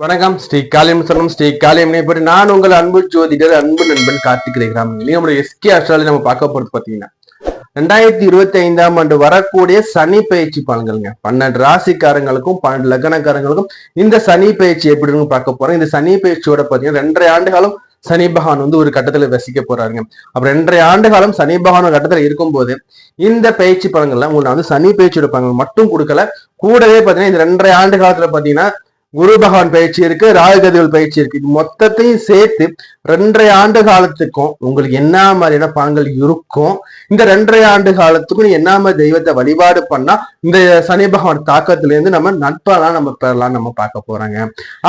வணக்கம். ஸ்ரீ காளியம் சரணம். ஸ்ரீ காளியம் பற்றி நான் உங்கள் அன்பு ஜோதிடர் அன்பு நண்பன் கார்த்திக் ரேகிராம். நம்மளுடைய எஸ்கே அஸ்ட்ராலஜி நம்ம பார்க்க போறது பாத்தீங்கன்னா 2025ஆம் ஆண்டு வரக்கூடிய சனி பயிற்சி பலன்கள்ங்க. 12 ராசிக்காரங்களுக்கும் 12 லக்னக்காரங்களுக்கும் இந்த சனி பயிற்சி எப்படின்னு பார்க்க போறோம். இந்த சனி பயிற்சியோட பாத்தீங்கன்னா 2.5 ஆண்டு காலம் சனி பகவான் ஒரு கட்டத்துல வசிக்க போறாருங்க. அப்ப 2.5 ஆண்டு காலம் சனி பகவான் கட்டத்துல இருக்கும்போது இந்த பயிற்சி பலன்கள்லாம் உங்களுக்கு சனி பயிற்சியோட பலன்கள் மட்டும் கொடுக்கல, கூடவே பாத்தீங்கன்னா இந்த 2.5 ஆண்டு காலத்துல பாத்தீங்கன்னா குரு பகவான் பயிற்சி இருக்கு, ராகுகதிகள் பயிற்சி இருக்கு. இது மொத்தத்தையும் சேர்த்து 2.5 ஆண்டு காலத்துக்கும் உங்களுக்கு என்ன மாதிரியான பலன்கள் இருக்கும், இந்த 2.5 ஆண்டு காலத்துக்கும் என்ன மாதிரி தெய்வத்தை வழிபாடு பண்ணா இந்த சனி பகவான் தாக்கத்துல இருந்து நம்ம நட்பெல்லாம் நம்ம பெறலாம் நம்ம பார்க்க போறாங்க.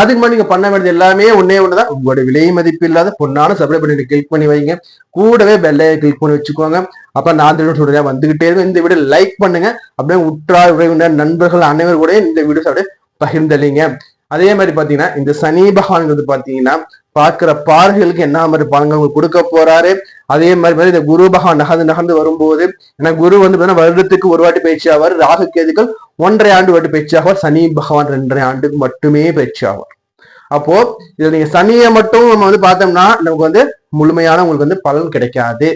அதுக்கு முன்னாடி நீங்க பண்ண வேண்டியது எல்லாமே ஒண்ணுதான், உங்களோட விலை மதிப்பு இல்லாத பொண்ணான சப்ஸ்கிரைப் பண்ணி கிளிக் பண்ணி வைங்க, கூடவே பெல்லையை கிளிக் பண்ணி வச்சுக்கோங்க. அப்ப நான் சொல்றேன் வந்துகிட்டே இருக்கும். இந்த வீடியோ லைக் பண்ணுங்க, அப்படியே உற்றார் உறவினர் நண்பர்கள் அனைவரும் கூட இந்த வீடியோ அப்படியே பகிர்ந்தளிங்க. அதே மாதிரி பாத்தீங்கன்னா இந்த சனி பகவான் பாத்தீங்கன்னா பார்க்கிற பார்வைகளுக்கு என்ன மாதிரி பலன்கள் கொடுக்க போறாரு. அதே மாதிரி இந்த குரு பகவான் நகர்ந்து வரும்போது, ஏன்னா குரு வருடத்துக்கு ஒரு வாட்டி பயிற்சி ஆவார், ராகு கேதுக்கள் 1.5 ஆண்டு வாட்டி பயிற்சி ஆவார், சனி பகவான் 2.5 ஆண்டுக்கு மட்டுமே பயிற்சி ஆவார். அப்போ இதுல நீங்க சனியை மட்டும் நம்ம பார்த்தோம்னா நமக்கு முழுமையான உங்களுக்கு பலன் கிடைக்காது.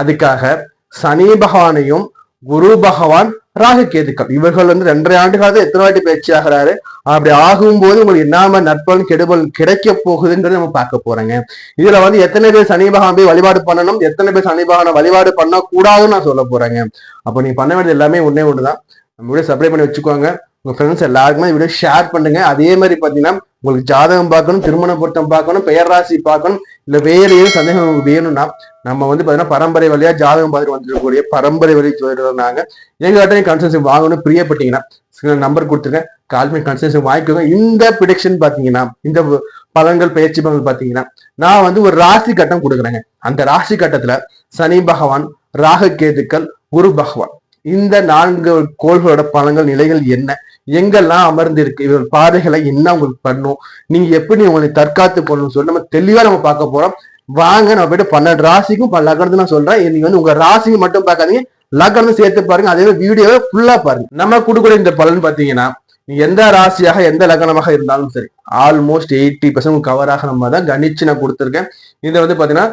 அதுக்காக சனி பகவானையும் குரு பகவான் ராகு கேதுக்கள் இவர்கள் 2.5 ஆண்டு காலத்துல எத்தனை வாட்டி பயிற்சி ஆகிறாரு, அப்படி ஆகும்போது உங்களுக்கு என்ன நற்பலன் கெடுபல் கிடைக்க போகுதுன்றது நம்ம பார்க்க போறேங்க. இதுல எத்தனை பேர் சனி பகவான் போய் வழிபாடு பண்ணணும், எத்தனை பேர் சனி பகவானை வழிபாடு பண்ண கூடாதுன்னு நான் சொல்ல போறேங்க. அப்போ நீங்க பண்ண வேண்டியது எல்லாமே ஒண்ணுதான், நம்ம வீடியோ சப்ஸ்கிரைப் பண்ணி வச்சுக்கோங்க, உங்க ஃப்ரெண்ட்ஸ் எல்லாருக்குமே வீடியோ ஷேர் பண்ணுங்க. அதே மாதிரி பாத்தீங்கன்னா உங்களுக்கு ஜாதகம் பார்க்கணும், திருமண பொருத்தம் பார்க்கணும், பெயர் ராசி பார்க்கணும், இல்ல வேற ஏதும் சந்தேகம் வேணும்னா நம்ம பாத்தீங்கன்னா பரம்பரை வழியா ஜாதகம் பார்த்துட்டு வந்துருக்கக்கூடிய பரம்பரை வழி சொல்றாங்க. எங்ககிட்ட கன்சல்டேஷன் வாங்கணும் பிரியப்பட்டீங்கன்னா நம்பர் கொடுத்துருக்கேன், கால் பண்ணி கன்சல்டேஷன் வாங்கிக்கோங்க. இந்த ப்ரிடிக்ஷன் பாத்தீங்கன்னா இந்த பலன்கள் பயிற்சி பலன்கள் பாத்தீங்கன்னா நான் ஒரு ராசி கட்டம் கொடுக்குறேங்க. அந்த ராசி கட்டத்துல சனி பகவான், ராகு கேதுக்கள், குரு பகவான் இந்த 4 கோள்களோட பலன்கள் நிலைகள் என்ன, எங்கெல்லாம் அமர்ந்து இருக்கு, இவர் பாதைகளை என்ன உங்களுக்கு பண்ணும், நீங்க எப்படி உங்களை தற்காத்து கொள்ளணும்னு சொல்லி நம்ம தெளிவா நம்ம பார்க்க போறோம். வாங்க நம்ம போயிட்டு 12 ராசிக்கும் லக்னத்தை நான் சொல்றேன். நீங்க உங்க ராசிக்கு மட்டும் பார்க்காதீங்க, லக்னம் சேர்த்து பாருங்க. அதே வீடியோவை ஃபுல்லா பாருங்க. நம்ம கொடுக்குற இந்த பலன் பாத்தீங்கன்னா நீங்க எந்த ராசியாக எந்த லக்னமாக இருந்தாலும் சரி ஆல்மோஸ்ட் 80% கவராக நம்ம தான் கணிச்சு நான் கொடுத்துருக்கேன். இதை பாத்தீங்கன்னா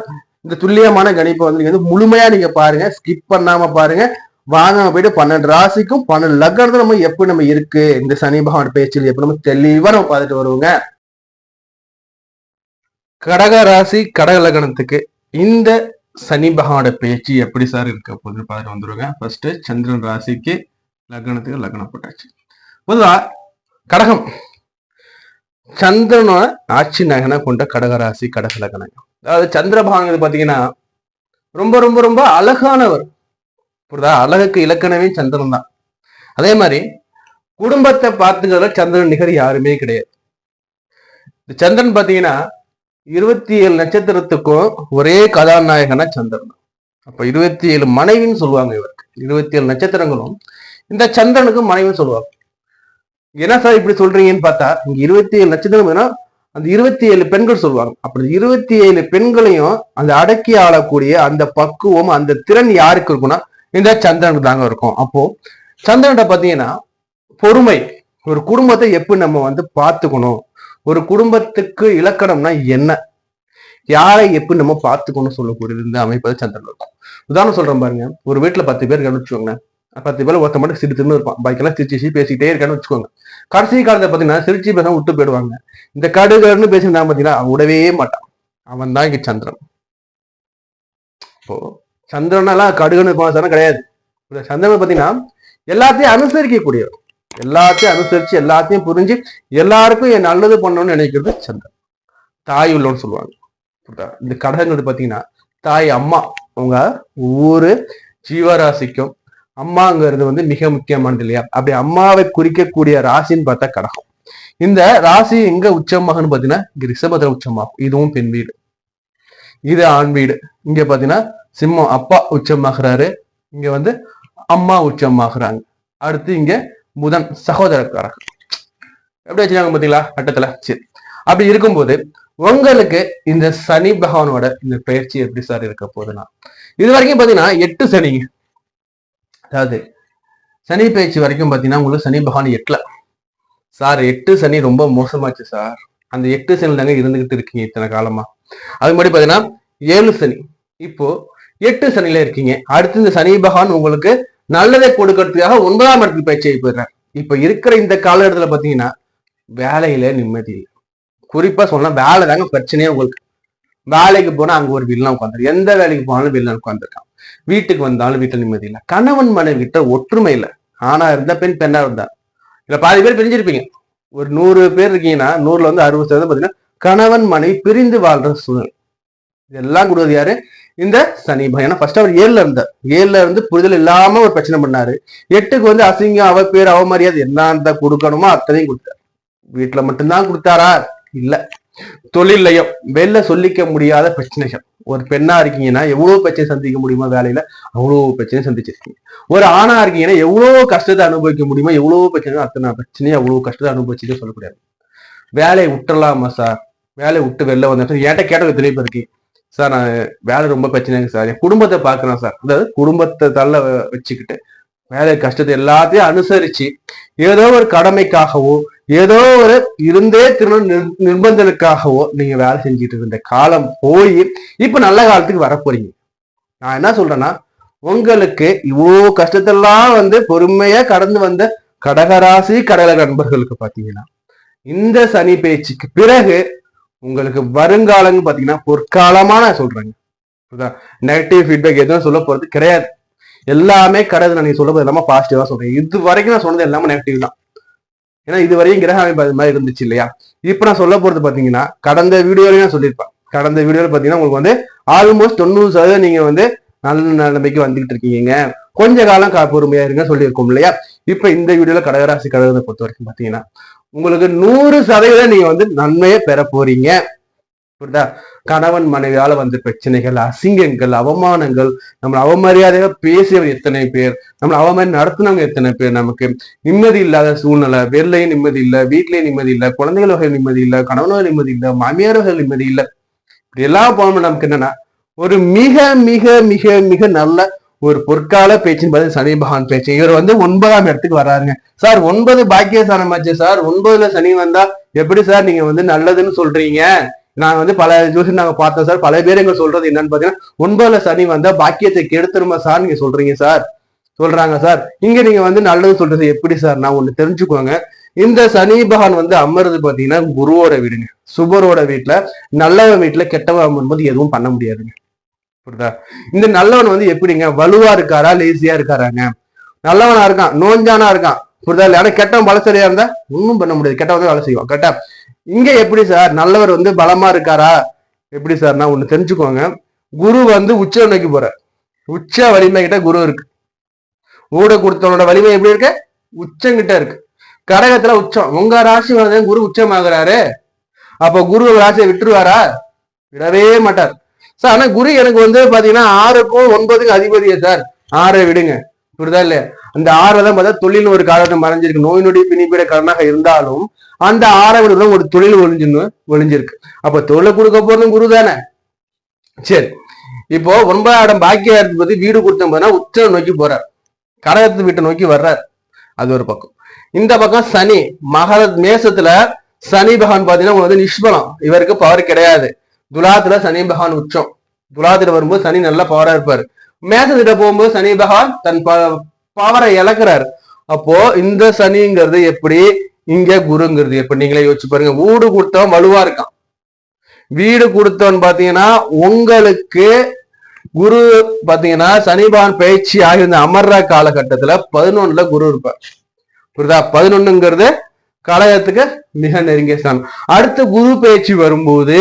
இந்த துல்லியமான கணிப்பை நீங்க முழுமையா நீங்க பாருங்க, ஸ்கிப் பண்ணாம பாருங்க. வாங்க போயிட்டு 12 ராசிக்கும் 12 லக்னத்துல நம்ம எப்படி நம்ம இருக்கு, இந்த சனி பகவான் பேச்சில் எப்படி நம்ம தெளிவா நம்ம பார்த்துட்டு வருவோங்க. கடக ராசி கடக லக்னத்துக்கு இந்த சனி பகவானோட பேச்சு எப்படி சார் இருக்க போகுதுன்னு பார்த்துட்டு வந்துருவாங்க. ஃபர்ஸ்ட் சந்திரன் ராசிக்கு லக்னத்துக்கு லக்னம் போட்டாச்சு. பொதுவா கடகம் சந்திரனோட ஆட்சி நகனை கொண்ட கடக ராசி கடக லக்னம். அதாவது சந்திர பகவான் பாத்தீங்கன்னா ரொம்ப ரொம்ப ரொம்ப அழகானவர். புரியுதா? அழகுக்கு இலக்கணமே சந்திரன் தான். அதே மாதிரி குடும்பத்தை பார்த்துக்கிறதுல சந்திரன் நிகர் யாருமே கிடையாது. இந்த சந்திரன் பாத்தீங்கன்னா 27 நட்சத்திரத்துக்கும் ஒரே கதாநாயகனா சந்திரன் தான். அப்ப 27 மனைவின்னு சொல்லுவாங்க இவருக்கு. 27 நட்சத்திரங்களும் இந்த சந்திரனுக்கு மனைவின்னு சொல்லுவாங்க. என்ன சார் இப்படி சொல்றீங்கன்னு பார்த்தா இங்க 27 நட்சத்திரம் அந்த 27 பெண்கள் சொல்லுவாங்க. அப்படி 27 பெண்களையும் அந்த அடக்கி ஆளக்கூடிய அந்த பக்குவம் அந்த திறன் யாருக்கு இருக்குன்னா இந்த சந்திரனுக்கு தாங்க இருக்கும். அப்போ சந்திரன்கிட்ட பாத்தீங்கன்னா பொறுமை, ஒரு குடும்பத்தை எப்படி நம்ம பார்த்துக்கணும், ஒரு குடும்பத்துக்கு இலக்கணம்னா என்ன, யாரை எப்படி நம்ம பார்த்துக்கணும் சொல்லக்கூடியது இந்த அமைப்பு சந்திரன் இருக்கும். உதாரணம் சொல்றேன் பாருங்க, ஒரு வீட்டுல 10 பேர் கவனிச்சுக்கோங்க. 10 பேர் ஒருத்த மட்டும் சிரித்துன்னு இருப்பான், பாக்கெல்லாம் சிரிச்சு பேசிக்கிட்டே இருக்கான்னு வச்சுக்கோங்க. கடைசி காலத்தை பாத்தீங்கன்னா சிரிச்சு பேச விட்டு போயிடுவாங்க. இந்த கடுகன்னு பேசினா பாத்தீங்கன்னா அவன் விடவே மாட்டான். அவன் தான் இங்க சந்திரன். இப்போ சந்திரனெல்லாம் கடுகுன்னு பாசனம் கிடையாது. சந்திரன் பாத்தீங்கன்னா எல்லாத்தையும் அனுசரிக்கக்கூடியவர், எல்லாத்தையும் அனுசரிச்சு எல்லாத்தையும் புரிஞ்சு எல்லாருக்கும் என் நல்லது பண்ணணும்னு நினைக்கிறது சந்திரன். தாய் உள்ளோன்னு சொல்லுவாங்க. இந்த கடகங்கிறது பாத்தீங்கன்னா தாய் அம்மா. உங்க ஒவ்வொரு ஜீவராசிக்கும் அம்மாங்கிறது மிக முக்கியமானது இல்லையா? அப்படி அம்மாவை குறிக்கக்கூடிய ராசின்னு பார்த்தா கடகம். இந்த ராசி எங்க உச்சமாகன்னு பாத்தீங்கன்னா இங்க ரிஷபத்துல உச்சமாகும். இதுவும் பெண் வீடு, இது ஆண் வீடு. இங்க பாத்தீங்கன்னா சிம்மம் அப்பா உச்சமாகிறாரு, இங்க அம்மா உச்சமாகறாங்க. அடுத்து இங்க புதன் சகோதரக்காரர்கள் எப்படி வச்சுக்காங்க பாத்தீங்களா கட்டத்துல. சரி, அப்படி இருக்கும்போது உங்களுக்கு இந்த சனி பகவானோட இந்த பயிற்சி எப்படி சார் இருக்க போகுதுன்னா இது வரைக்கும் பாத்தீங்கன்னா 8 சனிங்க. அதாவது சனி பயிற்சி வரைக்கும் பாத்தீங்கன்னா உங்களுக்கு சனி பகவான் 8ல சார் 8 சனி ரொம்ப மோசமாச்சு சார் அந்த 8 சனி தாங்க இருந்துகிட்டு இருக்கீங்க இத்தனை காலமா. அது மாதிரி பாத்தீங்கன்னா 7 சனி, இப்போ 8 சனியில இருக்கீங்க. அடுத்து இந்த சனி பகவான் உங்களுக்கு நல்லதை கொடுக்கறதுக்காக 9ஆம் இடத்துக்கு பயிற்சி போயிடுறாரு. இப்ப இருக்கிற இந்த காலகட்டத்துல பாத்தீங்கன்னா வேலையில நிம்மதி இல்லை. குறிப்பா சொன்னா வேலை தாங்க பிரச்சனையே உங்களுக்கு. வேலைக்கு போனா அங்க ஒரு வில்லன் உட்காந்துரு, எந்த வேலைக்கு போனாலும் வில்லன் உட்காந்துருக்கான். வீட்டுக்கு வந்தாலும் வீட்டுல நிம்மதி இல்லை. கணவன் மனைவி கிட்ட ஒற்றுமை இல்லை. ஆனா இருந்தா பெண்ணா இருந்தா இல்ல பாதி பேர் பிரிஞ்சிருப்பீங்க. ஒரு 100 பேர் இருக்கீங்கன்னா 100ல வந்து 60% பாத்தீங்கன்னா கணவன் மனைவி பிரிந்து வாழ்ற சூழ்நிலை. இதெல்லாம் கொடுவது யாரு? இந்த சனி பகவான். ஏன்னா ஃபர்ஸ்ட் அவர் 7ல இருந்தார். 7ல இருந்து புரிதல் இல்லாம ஒரு பிரச்சனை பண்ணாரு. 8க்கு வந்து அசிங்கம், அவ பேர், அவமரியாதை என்ன கொடுக்கணுமோ அத்தனையும் கொடுத்தாரு. வீட்டுல மட்டும்தான் கொடுத்தாரா? இல்ல, தொழிலையும் வெளில சொல்லிக்க முடியாத பிரச்சனைகள். ஒரு பெண்ணா இருக்கீங்கன்னா எவ்வளவு பிரச்சனை சந்திக்க முடியுமோ வேலையில அவ்வளவு பிரச்சனை சந்திச்சிருக்கீங்க. ஒரு ஆணா இருக்கீங்கன்னா எவ்வளவு கஷ்டத்தை அனுபவிக்க முடியுமோ எவ்வளவு பிரச்சனை, அத்தனை பிரச்சனையும் அவ்வளவு கஷ்டத்தை அனுபவிச்சுட்டு சொல்லக்கூடாது. வேலையை விட்டுறலாமா சார்? வேலையை விட்டு வெளில வந்த ஏன்ட்ட கேட்ட எத்தனை பேர் இருக்கு சார், நான் வேலை ரொம்ப பிரச்சனைங்க சார், என் குடும்பத்தை பாக்குறேன் சார். அதாவது குடும்பத்தை தள்ள வச்சுக்கிட்டு வேலை கஷ்டத்தை எல்லாத்தையும் அனுசரிச்சு ஏதோ ஒரு கடமைக்காகவோ ஏதோ ஒரு இருந்தே நிர்பந்தத்துக்காகவோ நீங்க வேலை செஞ்சுட்டு இருந்த காலம் போய் இப்ப நல்ல காலத்துக்கு வர போறீங்க. நான் என்ன சொல்றேன்னா, உங்களுக்கு இவ்வளோ கஷ்டத்தெல்லாம் வந்து பொறுமையா கடந்து வந்த கடகராசி கடக நண்பர்களுக்கு பாத்தீங்கன்னா இந்த சனி பேச்சுக்கு பிறகு உங்களுக்கு வருங்காலங்க பாத்தீங்கன்னா பொற்காலமா நான் சொல்றேங்க. நெகட்டிவ் ஃபீட்பேக் எதுவும் சொல்ல போறது கிடையாது. எல்லாமே கடவுள் நான் சொல்ல போது எல்லாமே பாசிட்டிவா சொல்றேன். இது வரைக்கும் நான் சொன்னது எல்லாமே நெகட்டிவ் தான். ஏன்னா இது வரையும் கிரக அமைப்பு அது மாதிரி இருந்துச்சு இல்லையா? இப்ப நான் சொல்ல போறது பாத்தீங்கன்னா கடந்த வீடியோலையும் நான் சொல்லியிருப்பேன். கடந்த வீடியோல பாத்தீங்கன்னா உங்களுக்கு வந்து ஆல்மோஸ்ட் 90% நீங்க வந்து நல்ல நிலைமைக்கு வந்துகிட்டு இருக்கீங்க. கொஞ்ச காலம் பொறுமையா இருங்க சொல்லியிருக்கோம் இல்லையா? இப்ப இந்த வீடியோல கடகராசி கடகத்தை பொறுத்த வரைக்கும் பாத்தீங்கன்னா உங்களுக்கு 100% நீங்க வந்து நன்மையை பெற போறீங்க. புரியுதா? கணவன் மனைவியால வந்த பிரச்சனைகள், அசிங்கங்கள், அவமானங்கள், நம்மளை அவமரியாதையா பேசியவர் எத்தனை பேர், நம்மளை அவமாரி நடத்தினவங்க எத்தனை பேர், நமக்கு நிம்மதி இல்லாத சூழ்நிலை, வெளிலையும் நிம்மதி இல்லை, வீட்லயும் நிம்மதி இல்லை, குழந்தைகள் வகை நிம்மதி இல்லை, கணவன் நிம்மதி இல்லை, மாமியார் வகை நிம்மதி இல்லை. இப்படி எல்லாம் போனோம். நமக்கு என்னன்னா ஒரு மிக மிக மிக மிக நல்ல ஒரு பொற்கால பேச்சுன்னு பார்த்து சனி பகவான் பேச்சு. இவர் வந்து 9ஆம் இடத்துக்கு வர்றாருங்க. சார் 9 பாக்கியஸ்தானமாச்சு சார், 9ல சனி வந்தா எப்படி சார் நீங்க வந்து நல்லதுன்னு சொல்றீங்க? நாங்க வந்து பல ஜோசியம் நாங்க பார்த்தோம் சார். பல பேர் எங்க சொல்றது என்னன்னு பாத்தீங்கன்னா 9ல சனி வந்தா பாக்கியத்தை கெடுத்துருமா சார் நீங்க சொல்றீங்க சார், சொல்றாங்க சார். இங்க நீங்க வந்து நல்லது சொல்றது எப்படி சார்? நான் ஒண்ணு தெரிஞ்சுக்கோங்க, இந்த சனி பகவான் வந்து அமர்றது பாத்தீங்கன்னா குருவோட வீடுங்க. சுபரோட வீட்டுல, நல்லவன் வீட்டுல கெட்டவன் அமரும்போது எதுவும் பண்ண முடியாதுங்க. புரியுதா? இந்த நல்லவன் வந்து எப்படிங்க, வலுவா இருக்காரா லேசியா இருக்காராங்க? நல்லவனா இருக்கான், நோஞ்சானா இருக்கான், புரியுதா? இல்ல ஆனா கெட்டவன் பலசரியா இருந்தா ஒன்னும் பண்ண முடியாது, கெட்டவன் வேலை செய்வான். கரெக்டா? இங்க எப்படி சார் நல்லவர் வந்து பலமா இருக்காரா? எப்படி சார்? நான் ஒண்ணு தெரிஞ்சுக்கோங்க, குரு வந்து உச்ச நோக்கி போற, உச்ச வலிமை கிட்ட குரு இருக்கு. ஊட கொடுத்தவனோட வலிமை எப்படி இருக்கு? உச்சங்கிட்ட இருக்கு. கடகத்துல உச்சம். உங்க ராசி வந்து குரு உச்சமாகறாரு. அப்ப குரு ராசியை விட்டுருவாரா? விடவே மாட்டார் சார். ஆனா குரு எனக்கு வந்து பாத்தீங்கன்னா 6க்கும் 9க்கும் அதிபதியே சார். 6 விடுங்க, புரியுதா இல்லையா? அந்த 6 தான் பார்த்தா தொழில் ஒரு காலத்தை மறைஞ்சிருக்கு. நோய் நொடி பிணிப்பீட கடனாக இருந்தாலும் அந்த 6 விட ஒரு தொழில் ஒளிஞ்சிருக்கு. அப்ப தொழிலை கொடுக்க போறதும் குரு தானே. சரி, இப்போ 9ஆம் இடம் பாக்கியம் பத்தி வீடு கொடுத்த போதுனா உச்ச நோக்கி போறார், கடகத்து வீட்டை நோக்கி வர்றார். அது ஒரு பக்கம். இந்த பக்கம் சனி மகர மேசத்துல சனி பகவான் பாத்தீங்கன்னா உங்களுக்கு வந்து நிஷ்பலம், இவருக்கு பவர் கிடையாது. துலாத்துல சனி பகவான் உச்சம். துலாத்துல வரும்போது சனி நல்லா பவரா இருப்பாரு. மேசத்திட்ட போகும்போது சனி பகவான் தன் பவரை இழக்கிறாரு. அப்போ இந்த சனிங்கிறது எப்படி, இங்க குருங்கிறது எப்படி, நீங்களே யோசிச்சு பாருங்க. வீடு கொடுத்தவன் வலுவா இருக்கான். வீடு கொடுத்தவன் பாத்தீங்கன்னா உங்களுக்கு குரு பாத்தீங்கன்னா சனி பகவான் பயிற்சி ஆகியிருந்த அமர்ற காலகட்டத்துல 11ல குரு இருப்பார். புரியுதா? 11ங்கிறது கலகத்துக்கு மிக நெருங்கிய ஸ்தானம். அடுத்த குரு பயிற்சி வரும்போது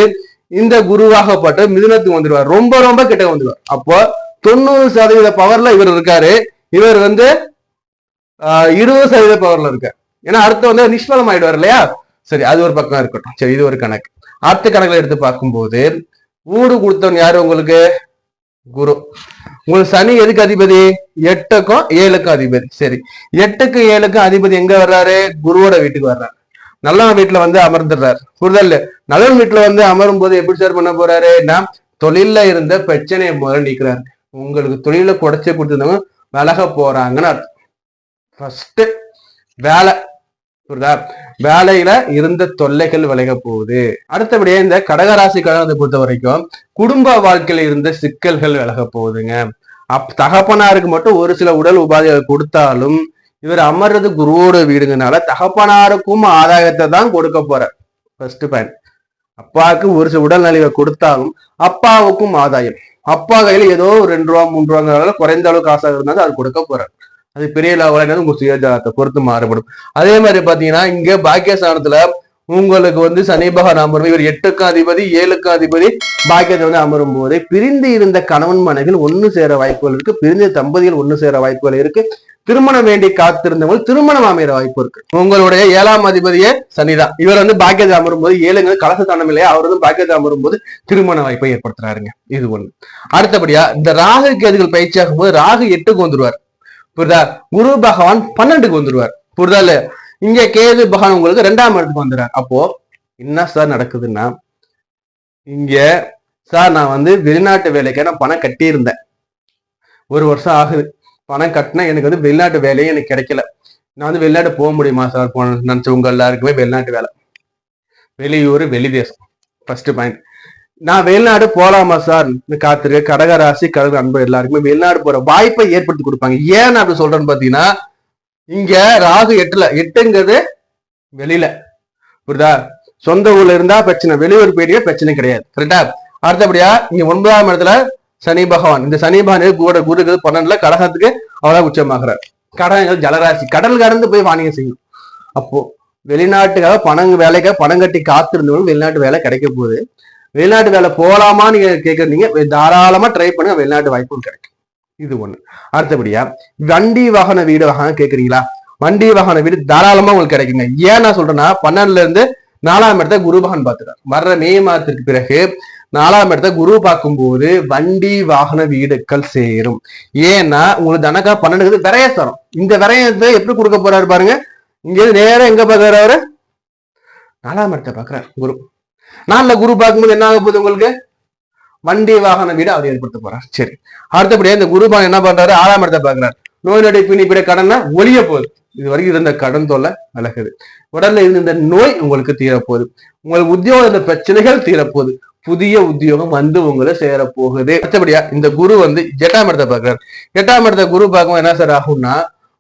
இந்த குருவாகப்பட்ட மிதுனத்துக்கு வந்துடுவார், ரொம்ப ரொம்ப கிட்ட வந்துடுவார். அப்போ 90% பவர்ல இவர் இருக்காரு, இவர் வந்து 20% பவர்ல இருக்காரு. ஏன்னா அடுத்த வந்து நிஷ்பலம் ஆயிடுவார் இல்லையா? சரி, அது ஒரு பக்கம் இருக்கட்டும். சரி, இது ஒரு கணக்கு. அடுத்த கணக்குல எடுத்து பார்க்கும்போது ஊடு கொடுத்தவன் யாரு உங்களுக்கு? குரு. உங்களுக்கு சனி எதுக்கு அதிபதி? 8க்கும் 7க்கும் அதிபதி. சரி, 8க்கும் 7க்கும் அதிபதி எங்க வர்றாரு? குருவோட வீட்டுக்கு வர்றாரு. நல்லவன் வீட்டுல வந்து அமர்ந்துடுறாரு. புரிதல்? நல்லவன் வீட்டுல வந்து அமரும் போது எப்படி சார் பண்ண போறாருன்னா தொழில இருந்த பிரச்சனையை முதல்ல நீக்கிறாரு. உங்களுக்கு தொழில குடைச்சி கொடுத்துருந்தவங்க விலக போறாங்கன்னு அர்த்தம். ஃபர்ஸ்ட் வேலை புரியுதா? வேலையில இருந்த தொல்லைகள் விலக போகுது. அடுத்தபடியே இந்த கடகராசிக்காரத்தை பொறுத்த வரைக்கும் குடும்ப வாழ்க்கையில இருந்த சிக்கல்கள் விலக போகுதுங்க. தகப்பனாருக்கு மட்டும் ஒரு சில உடல் உபாதைகள் கொடுத்தாலும் இவர் அமர்றது குருவோட வீடுங்கனால தகப்பனாருக்கும் ஆதாயத்தை தான் கொடுக்க போற. First point. அப்பாவுக்கு ஒரு சில உடல் நலிவை கொடுத்தாலும் அப்பாவுக்கும் ஆதாயம். அப்பா கையில ஏதோ 2 ரூபா 3 ரூபாங்கிறதால குறைந்த அளவுக்கு காசாக இருந்தாலும் அது கொடுக்க போறாரு. அது பெரிய லெவலானது உங்க சுயஜாதத்தை பொறுத்து மாறுபடும். அதே மாதிரி பாத்தீங்கன்னா இங்க பாக்கியஸ்தானத்துல உங்களுக்கு சனி பகவான் அமரும். இவர் 8க்கும் அதிபதி 7க்கும் அதிபதி பாக்கியத்தை அமரும் போது பிரிந்து இருந்த கணவன் மனைகள் ஒண்ணு சேர வாய்ப்புகள் இருக்கு. பிரிந்த தம்பதிகள் ஒண்ணு சேர வாய்ப்புகள் இருக்கு. திருமணம் வேண்டி காத்திருந்தவங்க திருமணம் அமைகிற வாய்ப்பு இருக்கு. உங்களுடைய 7ஆம் அதிபதியே சனிதான். இவர் பாக்கியத்தை அமரும் போது 7 கலசத்தானம் இல்லையா, அவர் பாக்கியத்தை அமரும் போது திருமண வாய்ப்பை ஏற்படுத்துறாருங்க. இது ஒண்ணு. அடுத்தபடியா இந்த ராகு கேதுகள் பயிற்சியாகும் போது ராகு 8க்கு வந்துருவார். புரியுதா? குரு பகவான் 12க்கு வந்துருவார். புரியுதா இல்ல? இங்க கேது பகவான் உங்களுக்கு 2ஆம் இடத்துக்கு வந்துடுறார். அப்போ என்ன சார் நடக்குதுன்னா, இங்க சார் நான் வெளிநாட்டு வேலைக்கு நான் பணம் கட்டி இருந்தேன். 1 வருஷம் ஆகுது. பணம் கட்டினா எனக்கு வெளிநாட்டு வேலையே எனக்கு கிடைக்கல. நான் வெளிநாட்டு போக முடியுமா சார்? நினைச்சவங்க எல்லாருக்குமே வெளிநாட்டு வேலை, வெளியூர் வெளி தேசம். First point. நான் வெளிநாடு போலாமா சார் காத்திருக்க கடகராசி கடக அன்பு எல்லாருக்குமே வெளிநாடு போற வாய்ப்பை ஏற்படுத்தி கொடுப்பாங்க. ஏன் அப்படி சொல்றேன்னு பாத்தீங்கன்னா, இங்க ராகு 8ங்கிறது வெளியில. புரியுதா? சொந்த ஊர்ல இருந்தா பிரச்சனை, வெளியூர் போயிட்டே பிரச்சனை கிடையாது. கரெக்டா? அடுத்தபடியா இங்க 9ஆம் இடத்துல சனி பகவான். இந்த சனி பகவான் குரு 12ல கடகத்துக்கு அவதான் உச்சமாகிறார். கடகங்கள் ஜலராசி, கடல் கடந்து போய் வாணிகம் செய்யும். அப்போ வெளிநாட்டுக்காக வேலைக்காக பணம் கட்டி காத்திருந்தவங்க வெளிநாட்டு வேலை கிடைக்க போகுது. வெளிநாட்டு வேலை போலாமான்னு கேட்கறீங்க, தாராளமா ட்ரை பண்ணுங்க, வெளிநாட்டு வாய்ப்பும் கிடைக்கும். இது ஒண்ணு. அடுத்தபடியா வண்டி வாகன வீடு வாகனம் கேட்கறீங்களா? வண்டி வாகன வீடு தாராளமா உங்களுக்கு கிடைக்குங்க. ஏன் நான் சொல்றேன்னா, 12ல இருந்து 4ஆம் இடத்த குரு பகவான் பார்த்துட்டார். வர்ற மே மாதத்திற்கு பிறகு 4ஆம் இடத்த குரு பார்க்கும்போது வண்டி வாகன வீடுகள் சேரும். ஏன்னா உங்களுக்கு தனக்கா 12 விரயஸ்தானம். இந்த விரயத்தை எப்படி கொடுக்க போறாரு பாருங்க. இங்க நேரம் எங்க பாக்குறாரு அவரு? 4ஆம் இடத்தை பாக்குறாரு குரு. 4ல குரு பார்க்கும்போது என்ன ஆக போகுது உங்களுக்கு? வண்டி வாகன வீடு அவர் ஏற்படுத்த போறார். சரி, அடுத்தபடியா இந்த குரு பகவான் என்ன பண்றாரு? 6ஆம் இடத்தை பாக்குறாரு. நோய் நொடி பிணிப்பிட கடனை ஒழிய போகுது. இது வரைக்கும் இருந்த கடன் தொல்லை விலகுது. உடல்ல இருந்த இந்த நோய் உங்களுக்கு தீரப்போகுது. உங்களுக்கு உத்தியோக பிரச்சனைகள் தீரப்போகுது. புதிய உத்தியோகம் உங்களை சேரப்போகுது. அடுத்தபடியா இந்த குரு 8ஆம் இடத்தை பாக்குறாரு. 8ஆம் இடத்தை குரு பார்க்கும்போது என்ன சார் ஆகும்னா,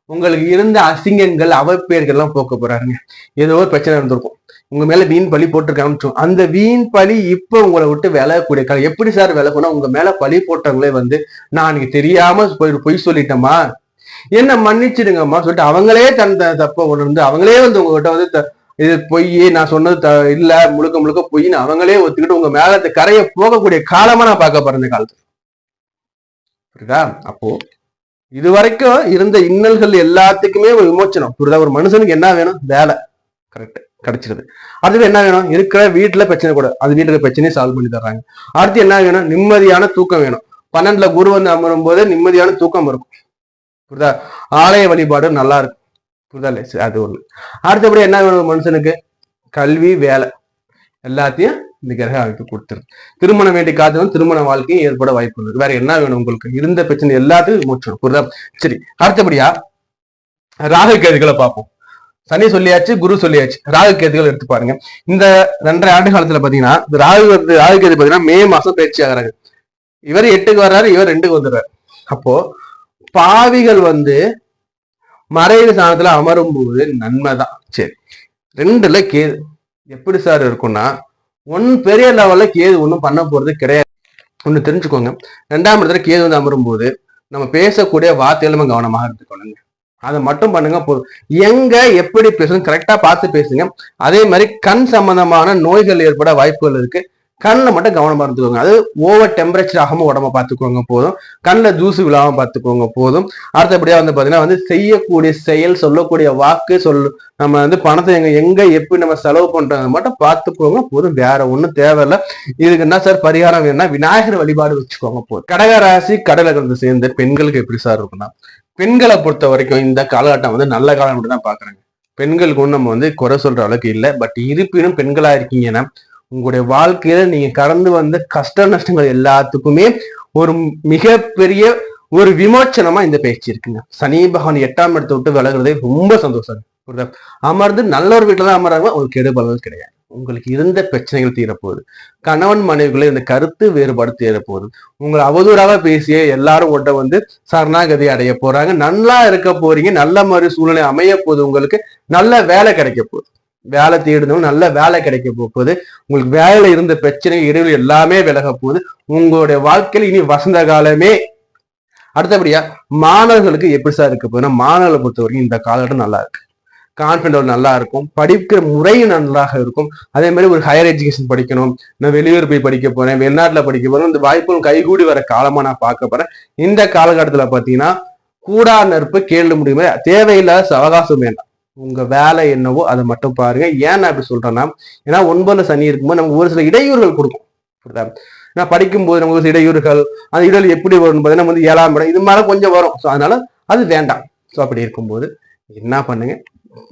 உங்களுக்கு இருந்த அசிங்கங்கள் அவப்பேர்கள் எல்லாம் போக்க போறாருங்க. ஏதோ ஒரு பிரச்சனை இருந்திருக்கும், உங்க மேல வீண் பழி போட்டிருக்காங்க. அந்த வீண் பழி இப்ப உங்களை விட்டு விலகக்கூடிய காலம். எப்படி சார் விலகுனா, உங்க மேல பழி போட்டவங்களே நான் எனக்கு தெரியாம பொய் சொல்லிட்டேமா, என்ன மன்னிச்சிடுங்கம்மா சொல்லிட்டு அவங்களே தன் தப்ப உணர்ந்து அவங்களே உங்ககிட்ட இது பொய், நான் சொன்னது இல்ல, முழுக்க முழுக்க பொய்ன்னு அவங்களே ஒத்துக்கிட்டு உங்க மேல கரையை போகக்கூடிய காலமா நான் பார்க்க போறேன் இந்த காலத்துல. புரியுதா? அப்போ இது வரைக்கும் இருந்த இன்னல்கள் எல்லாத்துக்குமே ஒரு விமோச்சனம். புரியுதா? ஒரு மனுஷனுக்கு என்ன வேணும்? வேலை கரெக்ட் கிடைச்சிருது. அடுத்து என்ன வேணும்? இருக்கிற வீட்டுல பிரச்சனை கூட அது வீட்டுல பிரச்சனையை சால்வ் பண்ணி தர்றாங்க. அடுத்து என்ன வேணும்? நிம்மதியான தூக்கம் வேணும். 12ல குரு அமரும் போது நிம்மதியான தூக்கம் இருக்கும். புரியுதா? ஆலய வழிபாடு நல்லா இருக்கும். புரியுதா? அது ஒண்ணு. அடுத்தபடி என்ன வேணும் மனுஷனுக்கு? கல்வி, வேலை எல்லாத்தையும் இந்த கிரக அமைப்பு கொடுத்துருக்கு. திருமணம் வேண்டி காத்து திருமண வாழ்க்கையும் ஏற்பட வாய்ப்பு இருக்கு. வேற என்ன வேணும் உங்களுக்கு? இருந்த பிரச்சனை எல்லாத்தையும் முடிச்சிடும். புரியுதா? சரி, அடுத்தபடியா ராகு கேதுகளை பார்ப்போம். சனி சொல்லியாச்சு, குரு சொல்லியாச்சு. ராகு கேதுகள் எடுத்து பாருங்க. இந்த 2.5 ஆண்டு காலத்துல பாத்தீங்கன்னா ராகு கேது பாத்தீங்கன்னா மே மாசம் பயிற்சி ஆகிறாங்க. இவர் 8க்கு வர்றாரு, இவர் 2க்கு வந்துடுறாரு. அப்போ பாவிகள் மறைவு ஸ்தானத்துல அமரும் போது நன்மைதான். சரி, 2ல கேது எப்படி சார் இருக்கும்னா, பெரிய லெவல்ல கேது ஒன்றும் பண்ண போறது கிடையாது. ஒண்ணு தெரிஞ்சுக்கோங்க. 2ஆம் இடத்துல கேது அமரும் போது நம்ம பேசக்கூடிய வார்த்தைகள் நம்ம கவனமாக எடுத்துக்கணுங்க. அதை மட்டும் பண்ணுங்க போதும். எங்க எப்படி பேசணும் கரெக்டா பார்த்து பேசுங்க. அதே மாதிரி கண் சம்பந்தமான நோய்கள் ஏற்பட வாய்ப்புகள் இருக்கு. கண்ணில் மட்டும் கவனமா இருந்துக்கோங்க. அது ஓவர் டெம்பரேச்சர் ஆகாம உடம்ப பார்த்துக்கோங்க போதும். கண்ணில் ஜூஸ் விழாம பார்த்துக்கோங்க போதும். அடுத்தபடியா பாத்தீங்கன்னா செய்யக்கூடிய செயல், சொல்லக்கூடிய வாக்கு, நம்ம பணத்தை எங்க எப்படி நம்ம செலவு பண்றது மட்டும் பார்த்துக்கோங்க போதும். வேற ஒண்ணும் தேவையில்லை. இதுக்கு என்ன சார் பரிகாரம் வேணும்னா, விநாயகர் வழிபாடு வச்சுக்கோங்க போதும். கடகராசி கடகத்தை சேர்ந்த பெண்களுக்கு எப்படி சார் இருக்குன்னா, பெண்களை பொறுத்த வரைக்கும் இந்த காலகட்டம் நல்ல காலம் மட்டும் தான் பாக்குறாங்க. பெண்களுக்கு நம்ம குறை சொல்ற அளவுக்கு இல்லை. பட் இருப்பினும் பெண்களா இருக்கீங்கன்னா உங்களுடைய வாழ்க்கையில நீங்க கடந்து வந்த கஷ்ட நஷ்டங்கள் எல்லாத்துக்குமே ஒரு மிகப்பெரிய ஒரு விமோச்சனமா இந்த பயிற்சி இருக்குங்க. சனி பகவான் 8ஆம் இடத்தை விட்டு விலகுறதே ரொம்ப சந்தோஷம். அமர்ந்து நல்ல ஒரு வீட்டுல தான் அமர்றாங்க, உங்களுக்கு கெடு பலன் கிடையாது. உங்களுக்கு இருந்த பிரச்சனைகள் தீரப்போகுது. கணவன் மனைவிக்குள்ள இந்த கருத்து வேறுபாடு தீரப்போகுது. உங்களை அவதூறாக பேசிய எல்லாரும் ஒட்ட வந்து சரணாகதி அடைய போறாங்க. நல்லா இருக்க போறீங்க. நல்ல மாதிரி சூழ்நிலை அமைய போகுது. உங்களுக்கு நல்ல வேலை கிடைக்க போகுது. வேலை தேடுனவங்க நல்ல வேலை கிடைக்க போகுது. உங்களுக்கு வேலையில இருந்த பிரச்சனை இடைவெளி எல்லாமே விலக போகுது. உங்களுடைய வாழ்க்கையில் இனி வசந்த காலமே. அடுத்தபடியா மாணவர்களுக்கு எப்படி சார் இருக்க போகுதுன்னா, மாணவர்களை பொறுத்த வரைக்கும் இந்த காலகட்டம் நல்லா இருக்கு. கான்ஃபிடன்ட் நல்லா இருக்கும். படிக்கிற முறையும் நன்றாக இருக்கும். அதே மாதிரி ஒரு ஹையர் எஜுகேஷன் படிக்கணும், நான் வெளியூர் போய் படிக்க போறேன், வெளிநாட்டுல படிக்க போறேன், இந்த வாய்ப்புகள் கைகூடி வர காலமா நான் பார்க்க போறேன். இந்த காலகட்டத்துல பாத்தீங்கன்னா கூடா நெருப்பு கேள்வி முடியுமே, தேவையில்லாத அவகாசம் வேண்டாம். உங்க வேலை என்னவோ அதை மட்டும் பாருங்க. ஏன் நான் இப்படி சொல்றேன்னா, ஏன்னா 9 சனி இருக்கும்போது நமக்கு ஒரு சில இடையூறுகள் கொடுக்கும். புரியுதா? நான் படிக்கும்போது நமக்கு ஒரு இடையூறுகள், அந்த இடையூறு எப்படி வரும்னு பார்த்தீங்கன்னா வந்து 7ஆம் இடம் இது மாதிரி கொஞ்சம் வரும். ஸோ அதனால அது வேண்டாம். ஸோ அப்படி இருக்கும்போது என்ன பண்ணுங்க,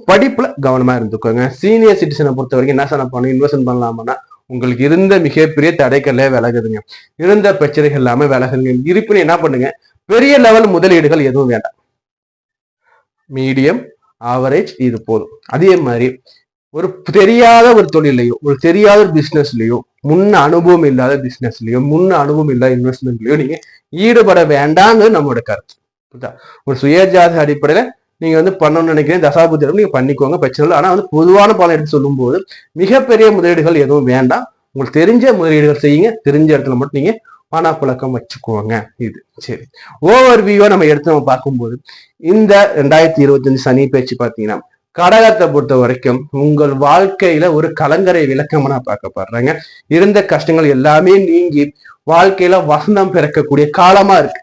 படிப்புல கவனமா இருந்துக்கோங்க. சீனியர் சிட்டிசனை பொறுத்த வரைக்கும் என்ன சார் பண்ண இன்வெஸ்ட்மெண்ட் பண்ணலாம்னா, உங்களுக்கு இருந்த மிகப்பெரிய தடைக்கல்லே விலகுதுங்க. இருந்த பிரச்சனைகள் எல்லாமே விலகுங்க. இருப்பினும் என்ன பண்ணுங்க, பெரிய லெவல் முதலீடுகள் எதுவும் வேண்டாம். மீடியம் ஆவரேஜ் இது போதும். அதே மாதிரி ஒரு தெரியாத ஒரு தொழிலையோ, ஒரு தெரியாத ஒரு பிசினஸ்லயோ, முன்ன அனுபவம் இல்லாத பிசினஸ்லயோ, முன்ன அனுபவம் இல்லாத இன்வெஸ்ட்மெண்ட்லயோ நீங்க ஈடுபட வேண்டாங்கிறது நம்மளோட கருத்து. ஒரு சுயஜாத அடிப்படையில நீங்க வந்து பண்ணணும்னு நினைக்கிறேன், தசாபுத்திரம் நீங்க பண்ணிக்கோங்க, பிரச்சனை இல்லை. ஆனா வந்து பொதுவான பலன் எடுத்து சொல்லும் போது மிகப்பெரிய முதலீடுகள் எதுவும் வேண்டாம். உங்களுக்கு தெரிஞ்ச முதலீடுகள் செய்யுங்க. தெரிஞ்ச இடத்துல மட்டும் நீங்க பணப்புழக்கம் வச்சுக்கோங்க. இது சரி. ஓவர் வியூவா நம்ம எடுத்து நம்ம பார்க்கும்போது இந்த 2025 சனி பேச்சு பாத்தீங்கன்னா, கடகத்தை பொறுத்த வரைக்கும் உங்கள் வாழ்க்கையில ஒரு கலங்கரை விளக்கமா நான் பார்க்கப்படுறேங்க. இருந்த கஷ்டங்கள் எல்லாமே நீங்கி வாழ்க்கையில வசந்தம் பிறக்கக்கூடிய காலமா இருக்கு.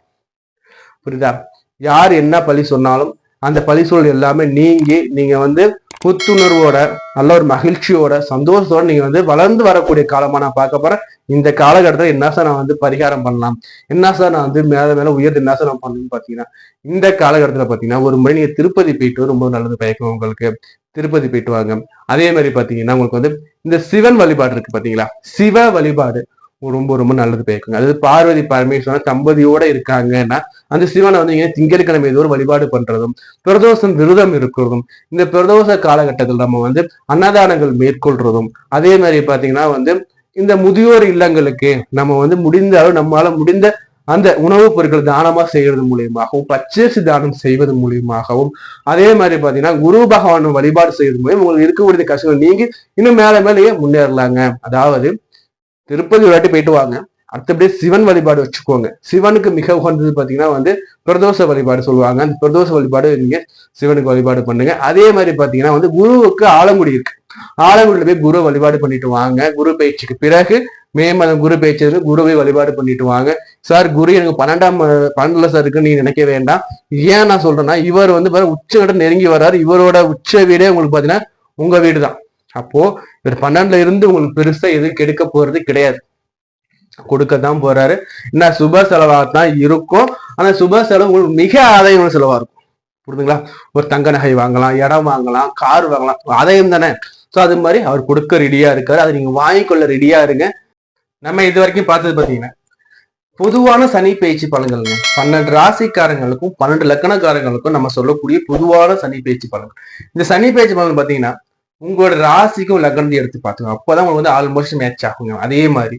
புரியுதா? யார் என்ன பழி சொன்னாலும் அந்த பழி சொல் எல்லாமே நீங்கி நீங்க வந்து புத்துணர்வோட, நல்ல ஒரு மகிழ்ச்சியோட, சந்தோஷத்தோட நீங்க வந்து வளர்ந்து வரக்கூடிய காலமா நான் பார்க்க போறேன். இந்த காலகட்டத்தில் என்ன சார் நான் வந்து பரிகாரம் பண்ணலாம், என்ன சார் நான் வந்து மேல மேல உயர்ந்து என்ன சார் நான் பண்ணணும்னு பாத்தீங்கன்னா, இந்த காலகட்டத்துல பாத்தீங்கன்னா ஒரு முறை நீங்க திருப்பதி போயிட்டு ரொம்ப நல்லது பயக்கும். உங்களுக்கு திருப்பதி போயிட்டு வாங்க. அதே மாதிரி பாத்தீங்கன்னா உங்களுக்கு வந்து இந்த சிவன் வழிபாடு இருக்கு பாத்தீங்களா, சிவ வழிபாடு ரொம்ப ரொம்ப நல்லது பயக்குங்க. அதாவது பார்வதி பரமேஸ்வரன் தம்பதியோட இருக்காங்கன்னா அந்த சிவனை வந்து இங்க திங்கட்கிழமை ஏதோ ஒரு வழிபாடு பண்றதும், பிரதோஷம் விரதம் இருக்கிறதும், இந்த பிரதோஷ காலகட்டத்தில் நம்ம வந்து அன்னதானங்கள் மேற்கொள்றதும், அதே மாதிரி பாத்தீங்கன்னா வந்து இந்த முதியோர் இல்லங்களுக்கு நம்ம வந்து முடிந்த அளவு நம்மளால முடிந்த அந்த உணவுப் பொருட்கள் தானமா செய்யறது மூலியமாகவும், பச்சரிசி தானம் செய்வது மூலியமாகவும், அதே மாதிரி பாத்தீங்கன்னா குரு பகவான் வழிபாடு செய்வது மூலியம் உங்களுக்கு இருக்கக்கூடிய கஷ்டங்கள் நீங்கி இன்னும் மேல மேலேயே முன்னேறலாங்க. அதாவது திருப்பதி ஒரு வாட்டி போயிட்டு வாங்க. அடுத்தபடியே சிவன் வழிபாடு வச்சுக்கோங்க. சிவனுக்கு மிக உகந்தது பாத்தீங்கன்னா வந்து பிரதோஷ வழிபாடு சொல்லுவாங்க. அந்த பிரதோஷ வழிபாடு நீங்க சிவனுக்கு வழிபாடு பண்ணுங்க. அதே மாதிரி பாத்தீங்கன்னா வந்து குருவுக்கு ஆலங்குடி இருக்கு. ஆலங்குடியில போய் குரு வழிபாடு பண்ணிட்டு வாங்க. குரு பயிற்சிக்கு பிறகு மே மாதம் குரு பயிற்சி குருவை வழிபாடு பண்ணிட்டு வாங்க. சார் குரு எனக்கு 12ல சார் இருக்குன்னு நீங்க நினைக்க வேண்டாம். ஏன் நான் சொல்றேன்னா, இவர் வந்து உச்சகட்ட நெருங்கி வர்றாரு. இவரோட உச்ச வீடே உங்களுக்கு பாத்தீங்கன்னா உங்க வீடு தான். அப்போ இவர் 12ல இருந்து உங்களுக்கு பெருசா எதுவும் கெடுக்க போறது கிடையாது, கொடுக்கத்தான் போறாரு. என்ன சுப செலவாகத்தான் இருக்கும். ஆனா சுப செலவு உங்களுக்கு மிக ஆதாயம் செலவா இருக்கும். புரியுதுங்களா? ஒரு தங்க நகை வாங்கலாம், இடம் வாங்கலாம், கார் வாங்கலாம், ஆதாயம் தானே. சோ அது மாதிரி அவர் கொடுக்க ரெடியா இருக்காரு. அதை நீங்க வாங்கிக்கொள்ள ரெடியா இருங்க. நம்ம இது வரைக்கும் பார்த்தது பாத்தீங்கன்னா பொதுவான சனி பயிற்சி பலன்கள்ங்க. 12 ராசிக்காரங்களுக்கும் 12 லக்கணக்காரங்களுக்கும் நம்ம சொல்லக்கூடிய பொதுவான சனி பயிற்சி பலன்கள். இந்த சனி பயிற்சி பலன் பாத்தீங்கன்னா உங்களோட ராசிக்கும் லக்னத்தையும் எடுத்து பார்த்துங்க. அப்போதான் உங்களுக்கு வந்து ஆல்மோஸ்ட் மேட்ச் ஆகுங்க. அதே மாதிரி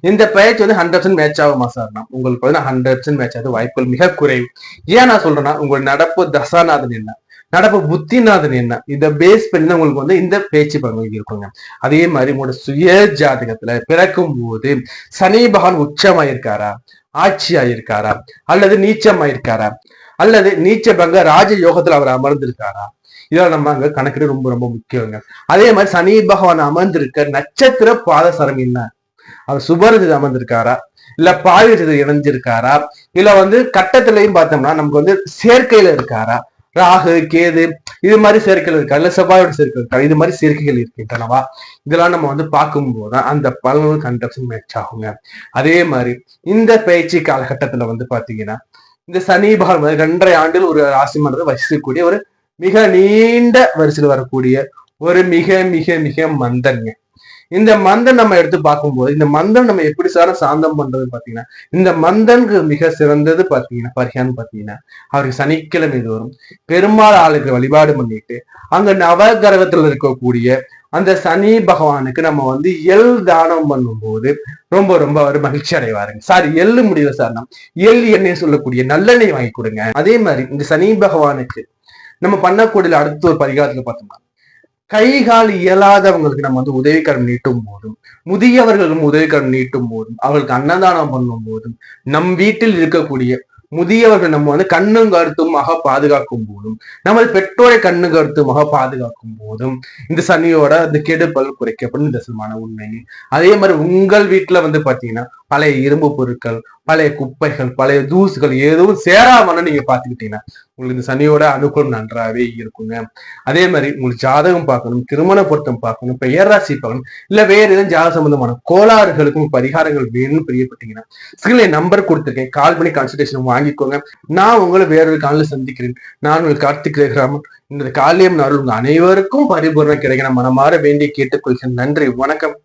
இந்த பயிற்சி வந்து 100% மேட்ச் ஆகுமா சார்னா, உங்களுக்கு வந்து 100% மேட்ச் ஆகுது வாய்ப்புகள் மிக குறைவு. ஏன் நான் சொல்றேன்னா, உங்களோட நடப்பு தசாநாதன் என்ன, நடப்பு புத்திநாதன் என்ன, இதை பேஸ் பண்ணி தான் உங்களுக்கு வந்து இந்த பேச்சு பலன்கள் இருக்குங்க. அதே மாதிரி உங்களோட சுய ஜாதகத்துல பிறக்கும் போது சனி பகவான் உச்சமாயிருக்காரா, ஆட்சி ஆயிருக்காரா, அல்லது நீச்சமாயிருக்காரா, அல்லது நீச்ச பங்க ராஜ யோகத்துல அவர் அமர்ந்திருக்காரா, இதெல்லாம் நம்ம அங்க கணக்கிட ரொம்ப ரொம்ப முக்கியங்க. அதே மாதிரி சனி பகவான் அமர்ந்திருக்க நட்சத்திர பாதசரம் என்ன, அவர் சுபரத்தில் அமர்ந்திருக்காரா, இல்ல பாயுஜத்தில் இணைஞ்சிருக்காரா, இல்ல வந்து கட்டத்திலையும் பார்த்தோம்னா நமக்கு வந்து சேர்க்கையில இருக்காரா, ராகு கேது இது மாதிரி சேர்க்கைகள் இருக்கா, இல்ல செவ்வாயோட சேர்க்கை இருக்கா, இது மாதிரி சேர்க்கைகள் இருக்கின்றனவா, இதெல்லாம் நம்ம வந்து பார்க்கும்போது அந்த பலன்கள் 100% மேட்ச் ஆகுங்க. அதே மாதிரி இந்த பயிற்சி காலகட்டத்துல வந்து பாத்தீங்கன்னா இந்த சனி பகவான் 2.5 ஆண்டில் ஒரு ராசி மன்றத்தை வசிக்கக்கூடிய ஒரு மிக நீண்ட வரிசையில் வரக்கூடிய ஒரு மிக மிக மிக மந்தன்ங்க. இந்த மந்தன் நம்ம எடுத்து பார்க்கும்போது இந்த மந்தன் நம்ம எப்படி சாந்தம் பண்றது பாத்தீங்கன்னா, இந்த மந்தனுக்கு மிக சிறந்தது பாத்தீங்கன்னா பரிகாரம் பாத்தீங்கன்னா, அவருக்கு சனிக்கிழமை தோறும் பெருமாள் ஆளுக்கு வழிபாடு பண்ணிட்டு அங்க நவகிரகத்துல இருக்கக்கூடிய அந்த சனி பகவானுக்கு நம்ம எள் தானம் பண்ணும்போது ரொம்ப ரொம்ப அவர் மகிழ்ச்சி அடைவாருங்க. சார் எள்ளு முடியல சார், எள் எண்ணெய் சொல்லக்கூடிய நல்லெண்ணெய் வாங்கி கொடுங்க. அதே மாதிரி இந்த சனி பகவானுக்கு நம்ம பண்ணக்கூடிய அடுத்த ஒரு பரிகாரத்துல பார்த்தோம்னா, கை கால் இயலாதவங்களுக்கு நம்ம உதவிக்கரம் நீட்டும் போதும், முதியவர்களும் உதவிக்கரம் நீட்டும் போதும், அவர்களுக்கு அன்னதானம் பண்ணும் போதும், நம் வீட்டில் இருக்கக்கூடிய முதியவர்கள் நம்ம கண்ணும் கருத்துமாக பாதுகாக்கும் போதும், நமது பெற்றோரை கண்ணு கருத்துமாக பாதுகாக்கும் போதும் இந்த சனியோட அந்த கெடுபல் குறைக்கப்படும் தசமான உண்மை. அதே மாதிரி உங்கள் வீட்டுல பாத்தீங்கன்னா பழைய இரும்பு பொருட்கள், பழைய குப்பைகள், பழைய தூசுகள் எதுவும் சேராமன்னு நீங்க பாத்துக்கிட்டீங்கன்னா உங்களுக்கு இந்த சனியோட அனுகூலம் நன்றாவே இருக்குங்க. அதே மாதிரி உங்களுக்கு ஜாதகம் பார்க்கணும், திருமண பொருத்தம் பார்க்கணும், பெயர் ராசி பார்க்கணும், இல்ல வேற எதுவும் ஜாத சம்பந்தமான கோளாறுகளுக்கும் பரிகாரங்கள் வேணும்னு பிரியப்பட்டீங்கன்னா ஸ்கிரீன்ல நம்பர் கொடுத்துருக்கேன், கால் பண்ணி கன்சல்டேஷன் வாங்கிக்கோங்க. நான் உங்களை வேறொரு காலில் சந்திக்கிறேன். நான் உங்களுக்கு கார்த்திக் ரேகராமன். இந்த காலியம் நாள் உங்க அனைவருக்கும் பரிபூர்ணம் கிடைக்க நான் மனமாற வேண்டிய கேட்டுக்கொள்கிறேன். நன்றி, வணக்கம்.